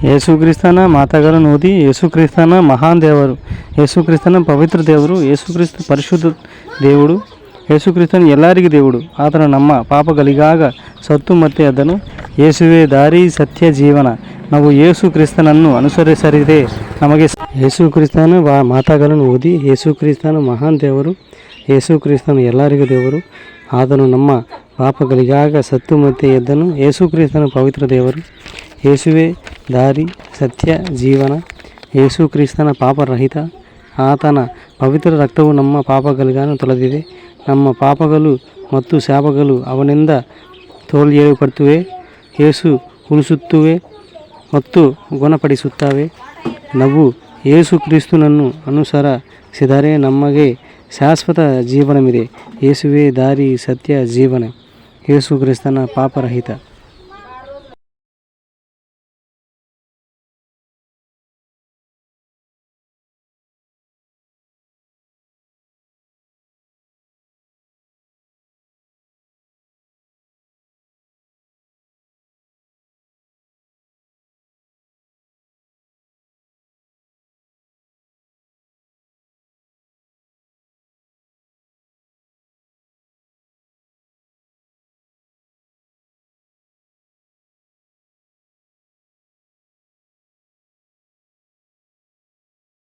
ಯೇಸುಕ್ರಿಸ್ತನ ಮಾತುಗಳನ್ನು ಓದಿ. ಯೇಸುಕ್ರಿಸ್ತನ ಮಹಾನ್ ದೇವರು, ಯೇಸುಕ್ರಿಸ್ತನ ಪವಿತ್ರ ದೇವರು, ಯೇಸುಕ್ರಿಸ್ತ ಪರಿಶುದ್ಧ ದೇವರು, ಯೇಸುಕ್ರಿಸ್ತನು ಎಲ್ಲರಿಗೂ ದೇವರು. ಆತನು ನಮ್ಮ ಪಾಪಗಳಿಗಾಗ ಸತ್ತು ಮತ್ತೆ ಅದನ್ನು. ಯೇಸುವೇ ದಾರಿ, ಸತ್ಯ, ಜೀವನ. ನಾವು ಯೇಸು ಕ್ರಿಸ್ತನನ್ನು ಅನುಸರಿಸರಿದೆ ನಮಗೆ. ಯೇಸುಕ್ರಿಸ್ತನ ಮಾತುಗಳನ್ನು ಓದಿ. ಯೇಸುಕ್ರಿಸ್ತನ ಮಹಾನ್ ದೇವರು, ಯೇಸುಕ್ರಿಸ್ತನು ಎಲ್ಲರಿಗೂ ದೇವರು. ಆತನು ನಮ್ಮ ಪಾಪಗಳಿಗಾಗ ಸತ್ತು ಮತ್ತೆ ಎದ್ದನು. ಯೇಸುಕ್ರಿಸ್ತನ ಪವಿತ್ರ ದೇವರು, ಯೇಸುವೇ ದಾರಿ, ಸತ್ಯ, ಜೀವನ. ಯೇಸುಕ್ರಿಸ್ತನ ಪಾಪರಹಿತ. ಆತನ ಪವಿತ್ರ ರಕ್ತವು ನಮ್ಮ ಪಾಪಗಳಿಗಾಗಿ ತೊಳೆದಿದೆ. ನಮ್ಮ ಪಾಪಗಳು ಮತ್ತು ಶಾಪಗಳು ಅವನಿಂದ ತೊಳೆಯಲ್ಪಡುತ್ತವೆ. ಯೇಸು ಉಳಿಸುತ್ತವೆ ಮತ್ತು ಗುಣಪಡಿಸುತ್ತವೆ. ನಾವು ಯೇಸು ಕ್ರಿಸ್ತನನ್ನು ಅನುಸರಿಸಿದರೆ ನಮಗೆ ಶಾಶ್ವತ ಜೀವನವಿದೆ. ಯೇಸುವೇ ದಾರಿ, ಸತ್ಯ, ಜೀವನ. ಯೇಸು ಕ್ರಿಸ್ತನ ಪಾಪರಹಿತ.